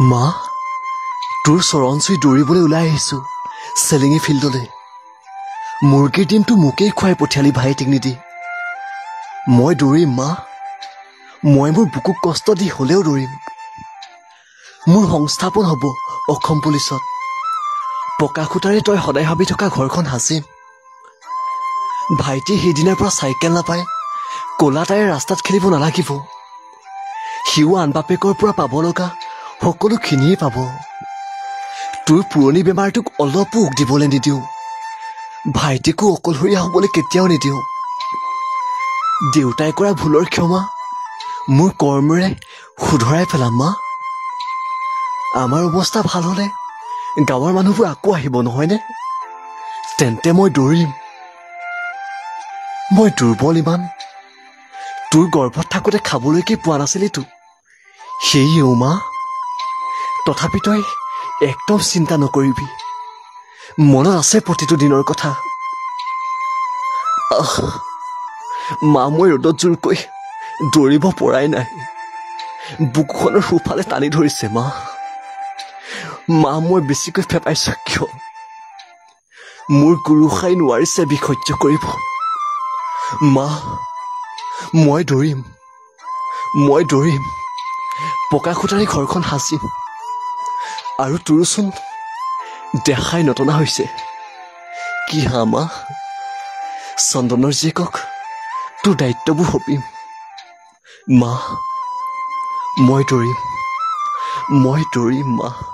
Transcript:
মা, তোৰ চৰণ চুই দৌৰিবলৈ ওলাই আহিছো চেলিঙি ফিল্ডলৈ। মুৰ্গীৰ ডিমটো মোকেই খুৱাই পঠিয়ালি ভাইটিক নিদি। মই দৌৰিম মা, মই মোৰ বুকুক কষ্ট দি হ'লেও দৌৰিম। মোৰ সংস্থাপন হ'ব অসম পুলিচত। পকা খুটাৰে তই সদায় ভাবি থকা ঘৰখন সাজিম। ভাইটি সেইদিনাৰ পৰা চাইকেল নাপায়, ক'লা তাইৰ ৰাস্তাত খেলিব নালাগিব। সিও আন বাপেকৰ পৰা পাব লগা সকলোখিনিয়ে পাব। তোৰ পুৰণি বেমাৰটোক অলপো উক দিবলৈ নিদিওঁ। ভাইটিকো অকলশৰীয়া হ'বলৈ কেতিয়াও নিদিওঁ। দেউতাই কৰা ভুলৰ ক্ষমা মোৰ কৰ্মেৰে শুধৰাই পেলাম মা। আমাৰ অৱস্থা ভাল হ'লে গাঁৱৰ মানুহবোৰ আকৌ আহিব নহয়নে? তেন্তে মই দৌৰিম। মই দুৰ্বল ইমান, তোৰ গৰ্ভত থাকোঁতে খাবলৈকে পোৱা নাছিলিতো। সেয়েও মা, তথাপি তই একদম চিন্তা নকৰিবি। মনত আছে প্ৰতিটো দিনৰ কথা। মা, মই ৰ'দত জোৰকৈ দৌৰিব পৰাই নাই। বুকুখনৰ সোঁফালে টানি ধৰিছে মা। মা, মই বেছিকৈ ফেপাইছো কিয়? মোৰ গুৰুসাই নোৱাৰিছে বিষ সহ্য কৰিব। মা, মই দৌৰিম, মই দৌৰিম। পকা খুটাৰি ঘৰখন সাজিম। আৰু তোৰচোন দেখাই নটনা হৈছে। কি হা মা, চন্দনৰ জীয়েকক তোৰ দায়িত্ববোৰ সঁপিম। মা, মই দৌৰিম, মই দৌৰিম মা।